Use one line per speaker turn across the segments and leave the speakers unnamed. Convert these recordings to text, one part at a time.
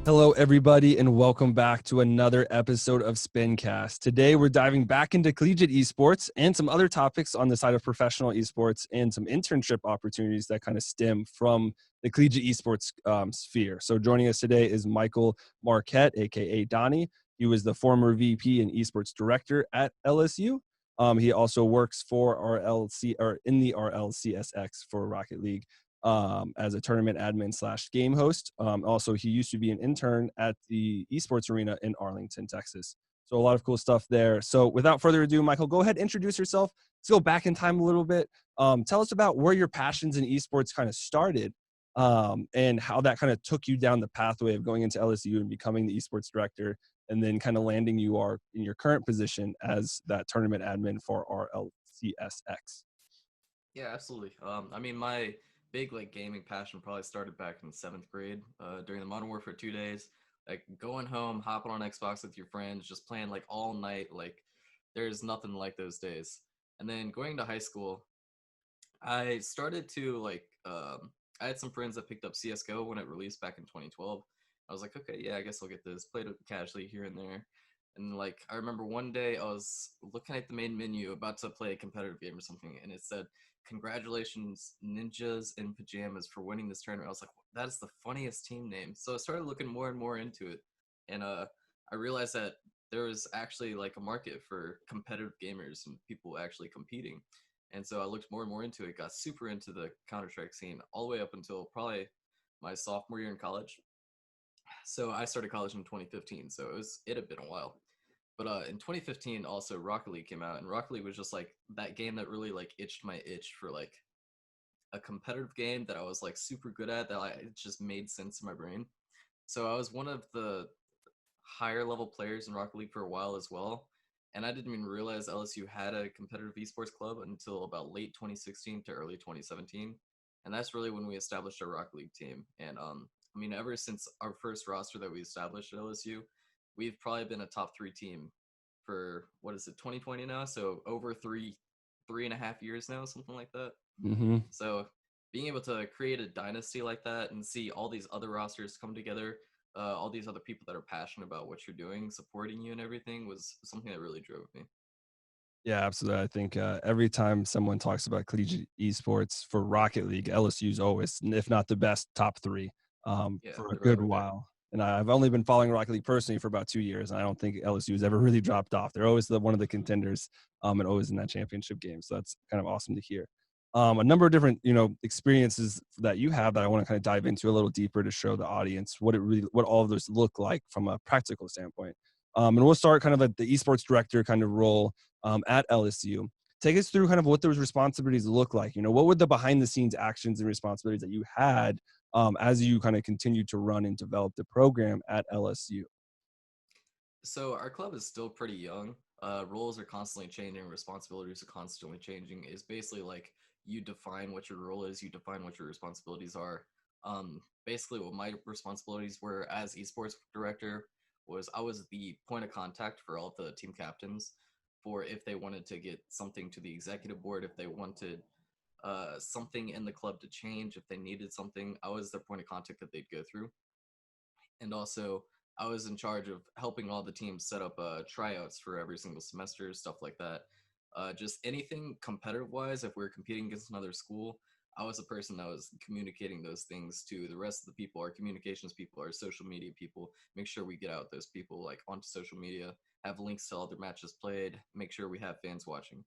Hello, everybody, and welcome back to another episode of Spincast. Today, we're diving back into collegiate esports and some other topics on the side of professional esports and some internship opportunities that kind of stem from the collegiate esports sphere. So joining us today is Michael Marquette, aka Donnie. He was the former VP and Esports Director at LSU. He also works for RLC or in the RLCSX for Rocket League. As a tournament admin / game host. Also, he used to be an intern at the Esports Arena in Arlington, Texas. So a lot of cool stuff there. So without further ado, Michael, go ahead, introduce yourself. Let's go back in time a little bit. Tell us about where your passions in esports kind of started and how that kind of took you down the pathway of going into LSU and becoming the esports director and then kind of landing you are in your current position as that tournament admin for RLCSX.
Yeah, absolutely. My big gaming passion probably started back in seventh grade during the Modern Warfare 2 days. Like going home, hopping on Xbox with your friends, just playing like all night. Like there's nothing like those days. And then going to high school, I started to I had some friends that picked up CS:GO when it released back in 2012. I was like, okay, yeah, I guess I'll get this. Played it casually here and there. And I remember one day I was looking at the main menu about to play a competitive game or something, and it said, "Congratulations, Ninjas in Pajamas, for winning this tournament." I was like, "That is the funniest team name." So I started looking more and more into it, and I realized that there was actually like a market for competitive gamers and people actually competing. And so I looked more and more into it, got super into the Counter-Strike scene all the way up until probably my sophomore year in college. So I started college in 2015, so it had been a while. But in 2015, also Rocket League came out, and Rocket League was just like that game that really like itched my itch for like a competitive game that I was like super good at, it just made sense in my brain. So I was one of the higher level players in Rocket League for a while as well. And I didn't even realize LSU had a competitive esports club until about late 2016 to early 2017. And that's really when we established our Rocket League team. And ever since our first roster that we established at LSU, we've probably been a top three team for what is it, 2020 now? So over three and a half years now, something like that.
Mm-hmm.
So being able to create a dynasty like that and see all these other rosters come together, all these other people that are passionate about what you're doing, supporting you and everything was something that really drove me.
Yeah, absolutely. I think every time someone talks about collegiate esports for Rocket League, LSU is always, if not the best, top three
Yeah,
for a
they're right
good
up there.
while. And I've only been following Rocket League personally for about 2 years, and I don't think LSU has ever really dropped off. They're always one of the contenders and always in that championship game. So that's kind of awesome to hear. A number of different, experiences that you have that I want to kind of dive into a little deeper to show the audience what all of those look like from a practical standpoint. And we'll start kind of at the esports director kind of role at LSU. Take us through kind of what those responsibilities look like. What were the behind the scenes actions and responsibilities that you had as you kind of continued to run and develop the program at LSU?
So our club is still pretty young. Roles are constantly changing, responsibilities are constantly changing. It's basically like you define what your role is, you define what your responsibilities are. Basically, what my responsibilities were as esports director was I was the point of contact for all the team captains for if they wanted to get something to the executive board, if they wanted something in the club to change, if they needed something, I was their point of contact that they'd go through. And also I was in charge of helping all the teams set up tryouts for every single semester, stuff like that. Just anything competitive wise, if we are competing against another school, I was the person that was communicating those things to the rest of the people, our communications people, our social media people. Make sure we get out those people like onto social media, have links to all their matches played, make sure we have fans watching.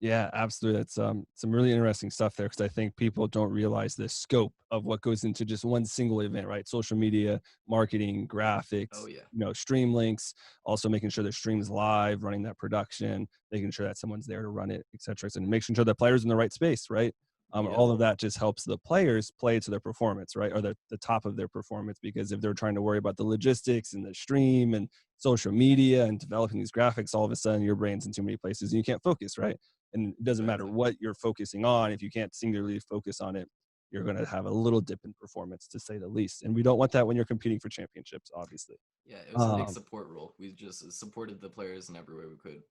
Yeah, absolutely. That's some really interesting stuff there because I think people don't realize the scope of what goes into just one single event, right? Social media, marketing,
Oh
graphics,
yeah,
stream links, also making sure the stream is live, running that production, making sure that someone's there to run it, et cetera, and making sure the players in the right space, right?
yep,
All of that just helps the players play to their performance, right? Or the top of their performance, because if they're trying to worry about the logistics and the stream and social media and developing these graphics, all of a sudden your brain's in too many places and you can't focus, right? And it doesn't matter
exactly.
what you're focusing on. If you can't singularly focus on it, you're going to have a little dip in performance, to say the least. And we don't want that when you're competing for championships, obviously.
Yeah, it was a big
Um,
support role. We just supported the players in every way we could.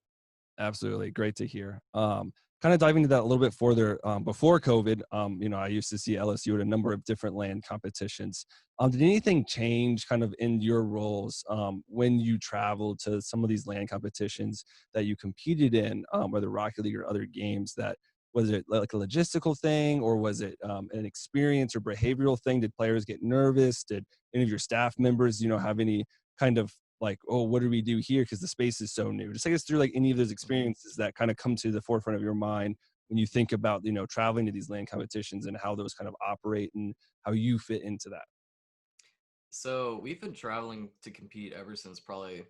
Absolutely. Great to hear. kind of diving into that a little bit further, before COVID, I used to see LSU at a number of different land competitions. Did anything change kind of in your roles when you traveled to some of these land competitions that you competed in, whether Rocket League or other games? That was it like a logistical thing, or was it an experience or behavioral thing? Did players get nervous? Did any of your staff members, have any kind of like, oh, what do we do here? Because the space is so new. Just take us through like any of those
Mhm.
experiences that kind of come to the forefront of your mind when you think about, traveling to these land competitions and how those kind of operate and how you fit into that.
So we've been traveling to compete ever since probably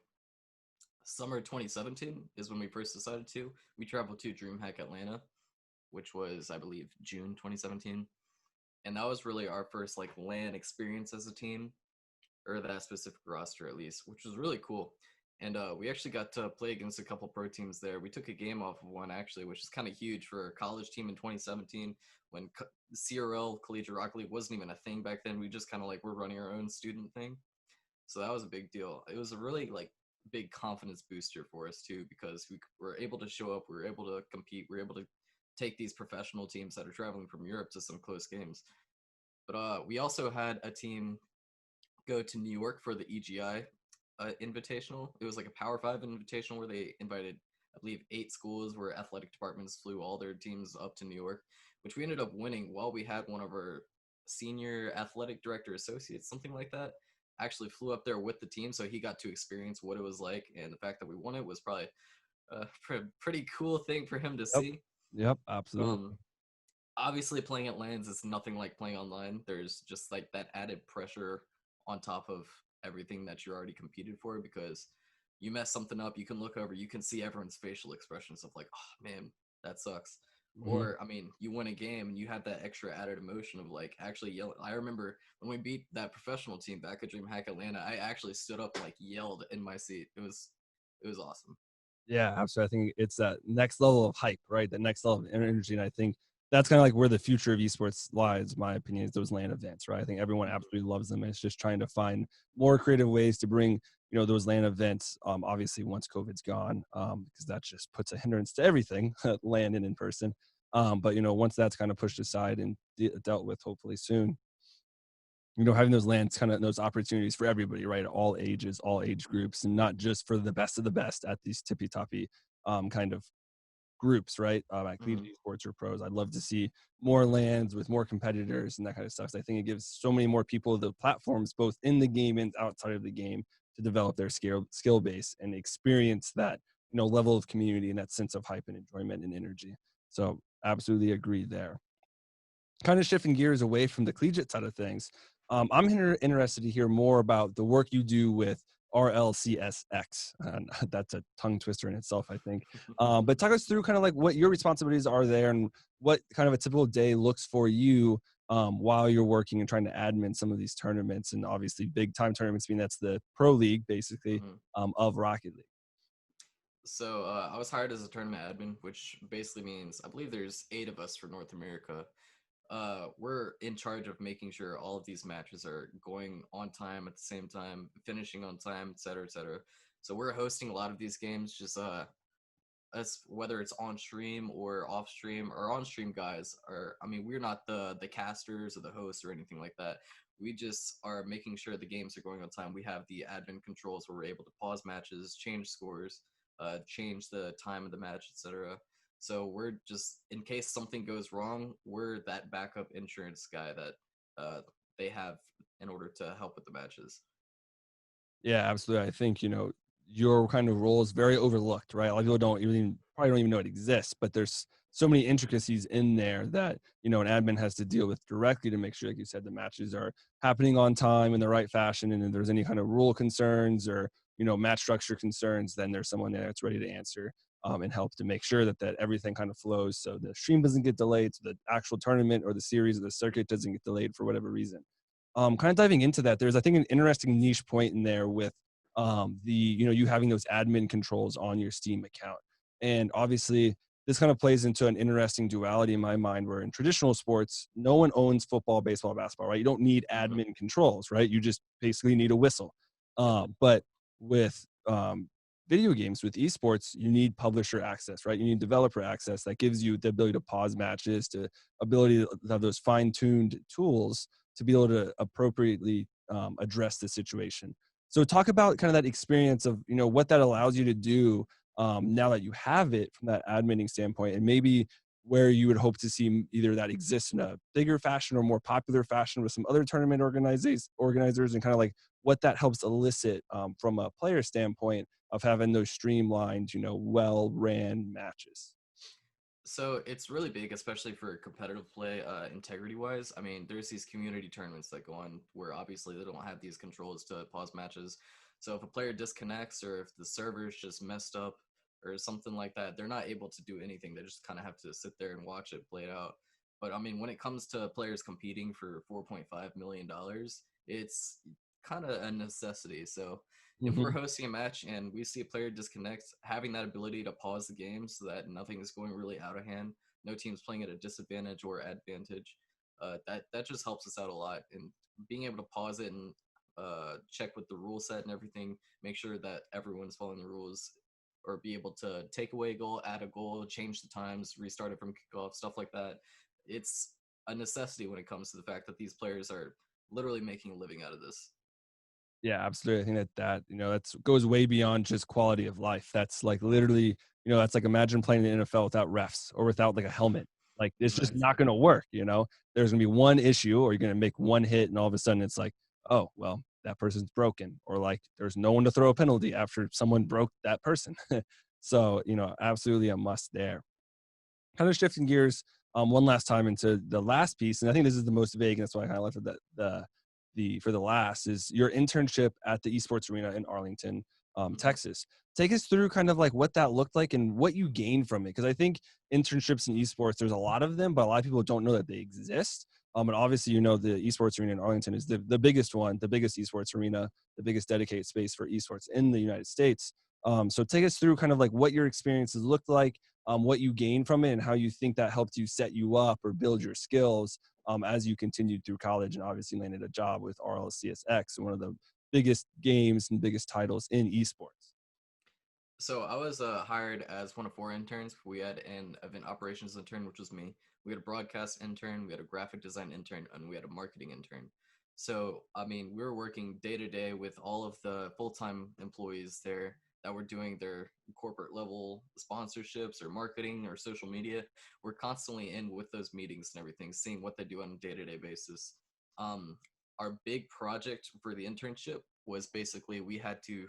summer 2017 is when we first decided to. We traveled to DreamHack Atlanta, which was, I believe, June 2017. And that was really our first like LAN experience as a team, or that specific roster at least, which was really cool. And we actually got to play against a couple pro teams there. We took a game off of one actually, which is kind of huge for a college team in 2017 when CRL Collegiate Rock League wasn't even a thing back then. We just kind of like were running our own student thing. So that was a big deal. It was a really like big confidence booster for us too, because we were able to show up, we were able to compete, we were able to take these professional teams that are traveling from Europe to some close games. But we also had a team go to New York for the EGI Invitational. It was like a Power Five Invitational where they invited, I believe, 8 schools where athletic departments flew all their teams up to New York, which we ended up winning while we had one of our senior athletic director associates, something like that, actually flew up there with the team. So he got to experience what it was like. And the fact that we won it was probably a pretty cool thing for him to
Yep.
see.
Yep. Absolutely.
Um, Obviously playing at lands is nothing like playing online. There's just like that added pressure on top of everything that you already competed for, because you mess something up, you can look over, you can see everyone's facial expressions of like, oh man, that sucks.
Mhm.
Or I mean, you win a game and you have that extra added emotion of like actually yelling. I remember when we beat that professional team back at DreamHack Atlanta, I actually stood up and like yelled in my seat. It was awesome.
Yeah, absolutely. I think it's that next level of hype, right? The next level of energy. And I think that's kind of like where the future of esports lies, in my opinion, is those LAN events, right? I think everyone
Mhm.
absolutely loves them. It's just trying to find more creative ways to bring, those LAN events. Obviously, once COVID's gone, because that just puts a hindrance to everything, LAN and in person. But once that's kind of pushed aside and dealt with, hopefully soon, having those lands, kind of those opportunities for everybody, right? All ages, all age groups, and not just for the best of the best at these tippy toppy kind of groups, right? At
Mhm.
Collegiate Esports or pros. I'd love to see more lands with more competitors and that kind of stuff. So I think it gives so many more people the platforms, both in the game and outside of the game, to develop their skill base and experience that, level of community and that sense of hype and enjoyment and energy. So absolutely agree there. Kind of shifting gears away from the collegiate side of things, I'm interested to hear more about the work you do with RLCSX. And that's a tongue twister in itself, I think. But talk us through kind of like what your responsibilities are there and what kind of a typical day looks for you while you're working and trying to admin some of these tournaments, and obviously big time tournaments, being that's the pro league basically
Mhm.
of Rocket League.
So I was hired as a tournament admin, which basically means I believe there's 8 of us for North America. We're in charge of making sure all of these matches are going on time at the same time, finishing on time, et cetera, et cetera. So we're hosting a lot of these games, just us, whether it's on stream or off stream. Or on stream guys are, I mean, we're not the casters or the hosts or anything like that. We just are making sure the games are going on time. We have the admin controls where we're able to pause matches, change scores, change the time of the match, etc. So we're just, in case something goes wrong, we're that backup insurance guy that uh, they have in order to help with the matches.
Yeah, absolutely. I think, your kind of role is very overlooked, right? A lot of people probably don't even know it exists, but there's so many intricacies in there that, an admin has to deal with directly to make sure, like you said, the matches are happening on time in the right fashion. And if there's any kind of rule concerns or, match structure concerns, then there's someone there that's ready to answer and help to make sure that everything kind of flows. So the stream doesn't get delayed, so the actual tournament or the series or the circuit doesn't get delayed for whatever reason. Kind of diving into that, there's, I think, an interesting niche point in there with you having those admin controls on your Steam account. And obviously, this kind of plays into an interesting duality in my mind, where in traditional sports, no one owns football, baseball, basketball, right? You don't need
Hmm.
admin controls, right? You just basically need a whistle.
Yep.
But with video games, with esports, you need publisher access, right? You need developer access that gives you the ability to pause matches, to ability to have those fine-tuned tools to be able to appropriately address the situation. So talk about kind of that experience of, what that allows you to do now that you have it from that adminning standpoint, and maybe where you would hope to see either that exists in a bigger fashion or more popular fashion with some other tournament organizers, and kind of like what that helps elicit from a player standpoint of having those streamlined, well ran matches.
So it's really big, especially for competitive play, integrity wise. I mean, there's these community tournaments that go on where obviously they don't have these controls to pause matches. So if a player disconnects or if the server's just messed up or something like that, they're not able to do anything. They just kind of have to sit there and watch it play it out. But I mean, when it comes to players competing for $4.5 million, it's kind of a necessity. So if we're
Hmm.
hosting a match and we see a player disconnect, having that ability to pause the game so that nothing is going really out of hand, no team's playing at a disadvantage or advantage, that just helps us out a lot. And being able to pause it and check with the rule set and everything, make sure that everyone's following the rules, or be able to take away a goal, add a goal, change the times, restart it from kickoff, stuff like that. It's a necessity when it comes to the fact that these players are literally making a living out of this.
Yeah, absolutely. I think that's goes way beyond just quality of life. That's like literally, that's like imagine playing in the NFL without refs or without like a helmet. Like it's just not going
Exactly.
to work. There's going to be one issue, or you're going to make one hit and all of a sudden it's like, oh, well, that person's broken, or like there's no one to throw a penalty after someone broke that person. So, absolutely a must there. Kind of shifting gears one last time into the last piece, and I think this is the most vague, and that's why I kind of left it the for the last, is your internship at the Esports Arena in Arlington,
Mhm.
Texas. Take us through kind of like what that looked like and what you gained from it, because I think internships in esports, there's a lot of them, but a lot of people don't know that they exist. And obviously, the Esports Arena in Arlington is the biggest one, the biggest esports arena, the biggest dedicated space for esports in the United States. So take us through kind of like what your experiences looked like, what you gained from it, and how you think that helped you set you up or build your skills as you continued through college and obviously landed a job with RLCSX, one of the biggest games and biggest titles in esports.
So I was hired as one of four interns. We had an event operations intern, which was me. We had a broadcast intern, we had a graphic design intern, and we had a marketing intern. So I mean, we were working day to day with all of the full time employees there that were doing their corporate level sponsorships or marketing or social media. We're constantly in with those meetings and everything, seeing what they do on a day to day basis. Um, our big project for the internship was basically we had to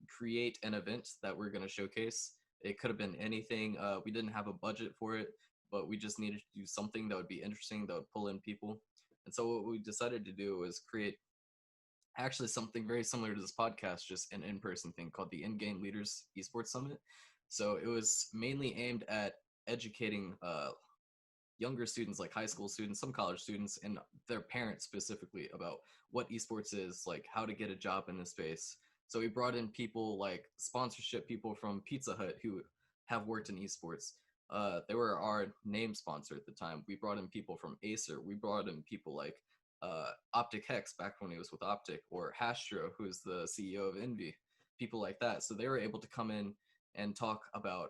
create an event that we're going to showcase. It could have been anything. We didn't have a budget for it, but we just needed to do something that would be interesting, that would pull in people. And so what we decided to do was create actually something very similar to this podcast, just an in-person thing called the In-Game Leaders Esports Summit. So it was mainly aimed at educating younger students, like high school students, some college students, and their parents specifically about what esports is, like how to get a job in this space. So we brought in people like sponsorship people from Pizza Hut who have worked in esports. They were our name sponsor at the time. We brought in people from Acer. We brought in people like Optic Hex back when he was with Optic, or Hastro, who's the CEO of Envy, people like that. So they were able to come in and talk about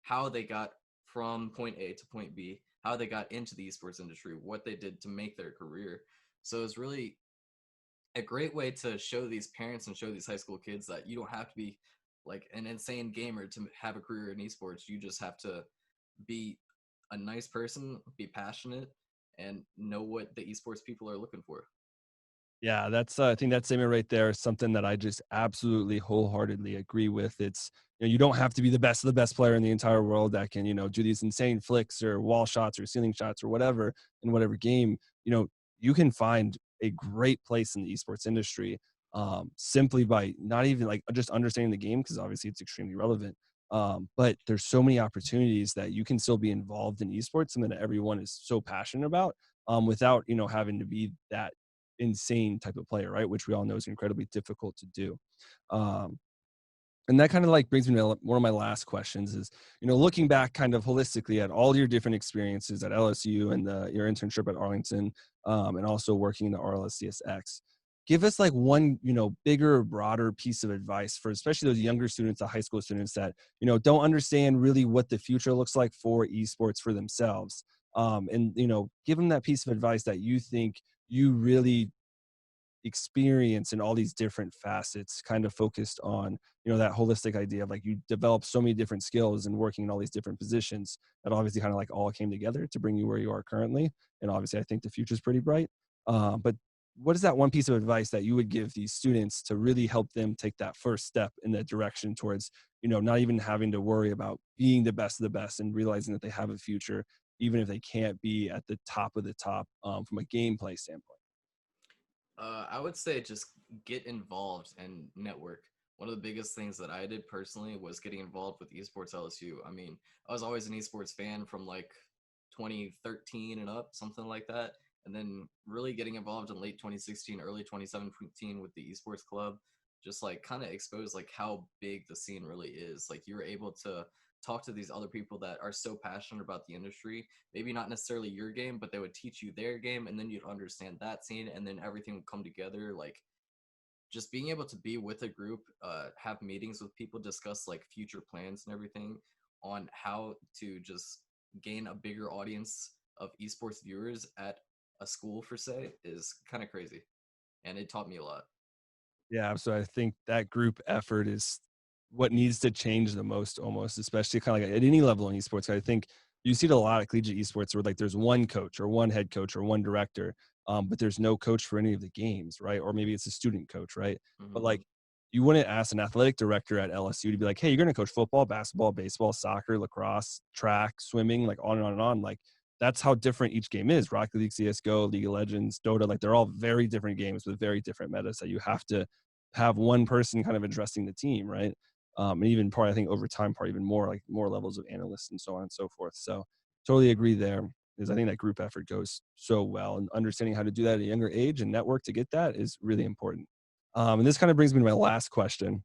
how they got from point A to point B, how they got into the esports industry, what they did to make their career. So it's really a great way to show these parents and show these high school kids that you don't have to be like an insane gamer to have a career in esports. You just have to be a nice person, be passionate, and know what the esports people are looking for.
Yeah, that's I think that statement right there is something that I just absolutely wholeheartedly agree with. It's, you don't have to be the best of the best player in the entire world that can, do these insane flicks or wall shots or ceiling shots or whatever in whatever game. You can find a great place in the esports industry simply by not even like just understanding the game, because obviously it's extremely relevant. But there's so many opportunities that you can still be involved in esports, something that everyone is so passionate about, without, having to be that insane type of player, right? Which we all know is incredibly difficult to do. Um, and that kind of like brings me to one of my last questions is, looking back kind of holistically at all your different experiences at LSU and your internship at Arlington, and also working in the RLSCSX, give us like one, bigger or broader piece of advice for especially those younger students, the high school students that, don't understand really what the future looks like for esports for themselves. And, give them that piece of advice that you think you really experience in all these different facets, kind of focused on, that holistic idea of like you develop so many different skills and working in all these different positions that obviously kind of like all came together to bring you where you are currently. And obviously I think the future is pretty bright. But what is that one piece of advice that you would give these students to really help them take that first step in that direction towards, not even having to worry about being the best of the best and realizing that they have a future, even if they can't be at the top of the top, from a gameplay standpoint?
I would say just get involved and network. One of the biggest things that I did personally was getting involved with Esports LSU. I mean, I was always an esports fan from like 2013 and up, something like that. And then really getting involved in late 2016, early 2017 with the esports club, just like kind of exposed like how big the scene really is. Like you're able to talk to these other people that are so passionate about the industry, maybe not necessarily your game, but they would teach you their game, and then you'd understand that scene, and then everything would come together. Like just being able to be with a group, have meetings with people, discuss like future plans and everything on how to just gain a bigger audience of esports viewers at a school for say is kind of crazy, and it taught me a lot.
Yeah, so I think that group effort is what needs to change the most almost, especially kind of like at any level in esports. I think you see it a lot of collegiate esports where like there's one coach or one head coach or one director, but there's no coach for any of the games, right? Or maybe it's a student coach, right? But
Hmm.
like you wouldn't ask an athletic director at LSU to be like, hey, you're going to coach football, basketball, baseball, soccer, lacrosse, track, swimming, like on and on and on. Like that's how different each game is. Rocket League, CSGO, League of Legends, Dota, like they're all very different games with very different metas that you have to have one person kind of addressing the team, right? And even part, I think over time, part even more like more levels of analysts and so on and so forth. So totally agree there. Is I think that group effort goes so well, and understanding how to do that at a younger age and network to get that is really important. And this kind of brings me to my last question,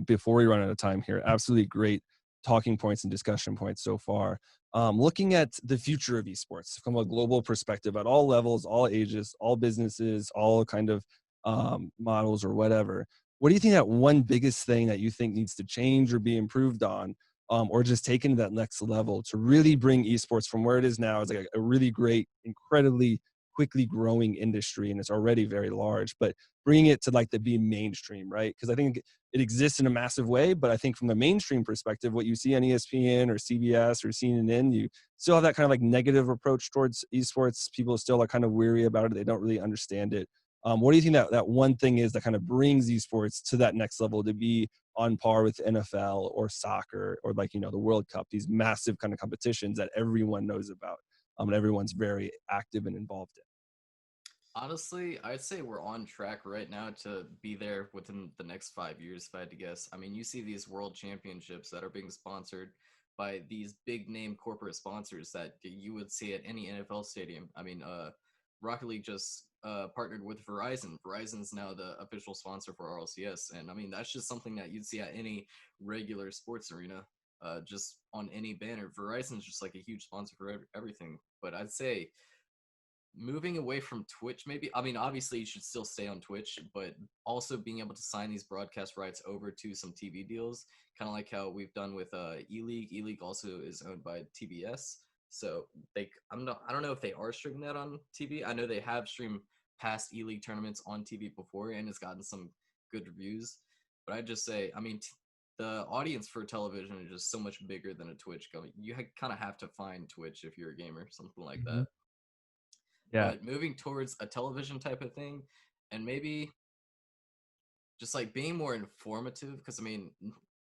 before we run out of time here. Absolutely great talking points and discussion points so far. Looking at the future of esports from a global perspective at all levels, all ages, all businesses, all kind of models or whatever. What do you think that one biggest thing that you think needs to change or be improved on, or just taken to that next level to really bring esports from where it is now as like a really great, incredibly quickly growing industry, and it's already very large, but bringing it to like the be mainstream, right? Because I think it exists in a massive way, but I think from the mainstream perspective, what you see on ESPN or CBS or CNN, you still have that kind of like negative approach towards esports. People still are kind of weary about it. They don't really understand it. What do you think that one thing is that kind of brings esports to that next level to be on par with NFL or soccer or like, the World Cup, these massive kind of competitions that everyone knows about, and everyone's very active and involved in?
Honestly, I'd say we're on track right now to be there within the next 5 years, if I had to guess. I mean, you see these world championships that are being sponsored by these big name corporate sponsors that you would see at any NFL stadium. I mean, Rocket League just partnered with Verizon. Verizon's now the official sponsor for RLCS. And I mean, that's just something that you'd see at any regular sports arena, just on any banner. Verizon's just like a huge sponsor for everything. But I'd say moving away from Twitch, maybe. I mean, obviously, you should still stay on Twitch, but also being able to sign these broadcast rights over to some TV deals, kind of like how we've done with E League. E League also is owned by TBS, so I don't know if they are streaming that on TV. I know they have streamed past E League tournaments on TV before, and it's gotten some good reviews. But I just say, I mean. The audience for television is just so much bigger than a Twitch. You kind of have to find Twitch if you're a gamer, something like
Mhm.
that.
Yeah.
But moving towards a television type of thing, and maybe just like being more informative, because I mean,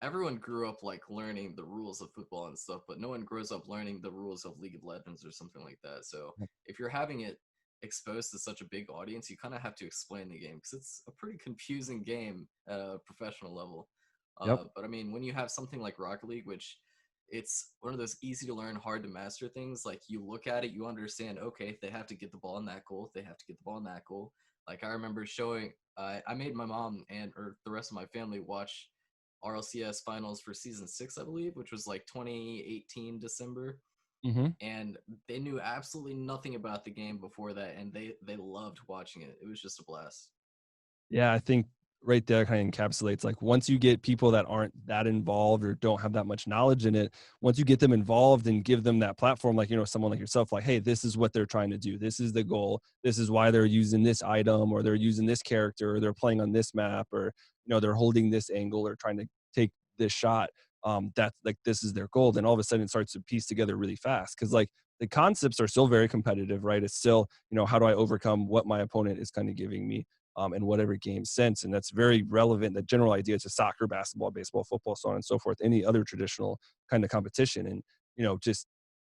everyone grew up like learning the rules of football and stuff, but no one grows up learning the rules of League of Legends or something like that. So if you're having it exposed to such a big audience, you kind of have to explain the game because it's a pretty confusing game at a professional level.
Yep.
But I mean, when you have something like Rocket League, which it's one of those easy to learn, hard to master things. Like you look at it, you understand. Okay, they have to get the ball in that goal. They have to get the ball in that goal. Like I remember showing, I made my mom and or the rest of my family watch RLCS finals for season 6, I believe, which was like 2018 December.
Hmm.
and they knew absolutely nothing about the game before that, and they loved watching it. It was just a blast.
Yeah, I think right there kind of encapsulates like once you get people that aren't that involved or don't have that much knowledge in it, once you get them involved and give them that platform, like, someone like yourself, like, hey, this is what they're trying to do. This is the goal. This is why they're using this item or they're using this character or they're playing on this map or, they're holding this angle or trying to take this shot. That's like, this is their goal. Then all of a sudden it starts to piece together really fast. Cause like the concepts are still very competitive, right? It's still, how do I overcome what my opponent is kind of giving me? In whatever game sense. And that's very relevant, the general idea to soccer, basketball, baseball, football, so on and so forth, any other traditional kind of competition. And, just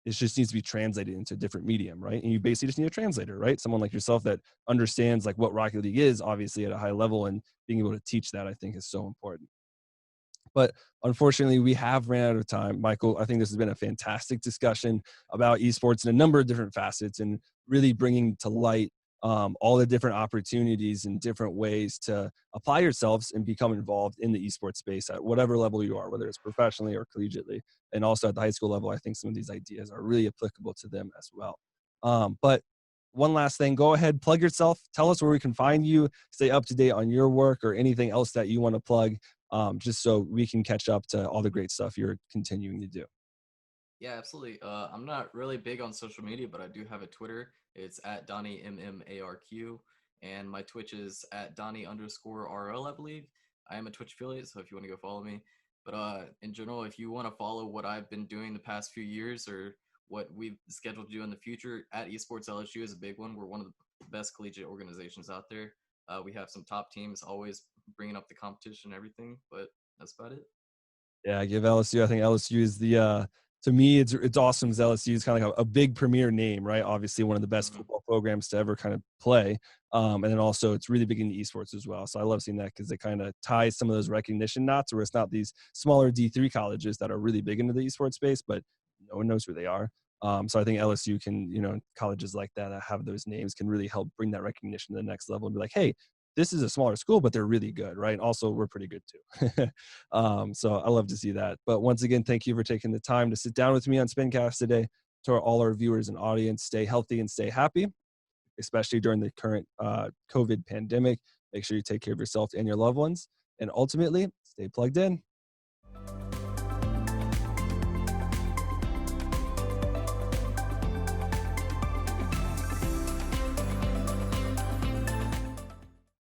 it just needs to be translated into a different medium, right? And you basically just need a translator, right? Someone like yourself that understands like what Rocket League is, obviously at a high level, and being able to teach that, I think, is so important. But unfortunately, we have ran out of time. Michael, I think this has been a fantastic discussion about esports in a number of different facets and really bringing to light all the different opportunities and different ways to apply yourselves and become involved in the esports space at whatever level you are, whether it's professionally or collegiately. And also at the high school level, I think some of these ideas are really applicable to them as well. But one last thing, go ahead, plug yourself, tell us where we can find you, stay up to date on your work or anything else that you want to plug, just so we can catch up to all the great stuff you're continuing to do.
Yeah, absolutely. I'm not really big on social media, but I do have a Twitter. It's at Donnie MMARQ, and my Twitch is at Donnie underscore RL, I believe. I am a Twitch affiliate, so if you want to go follow me. But in general, if you want to follow what I've been doing the past few years or what we've scheduled to do in the future, at Esports LSU is a big one. We're one of the best collegiate organizations out there. We have some top teams always bringing up the competition and everything, but that's about it.
Yeah, give LSU. I think LSU is the to me it's awesome as LSU is kind of like a big premier name, right? Obviously one of the best
Mhm.
football programs to ever kind of play. And then also it's really big in the esports as well. So I love seeing that because it kind of ties some of those recognition knots where it's not these smaller D3 colleges that are really big into the esports space, but no one knows who they are. So I think LSU can, colleges like that have those names can really help bring that recognition to the next level and be like, hey, this is a smaller school, but they're really good, right? Also, we're pretty good too. So I love to see that. But once again, thank you for taking the time to sit down with me on Spincast today. To all our viewers and audience, stay healthy and stay happy, especially during the current COVID pandemic. Make sure you take care of yourself and your loved ones. And ultimately, stay plugged in.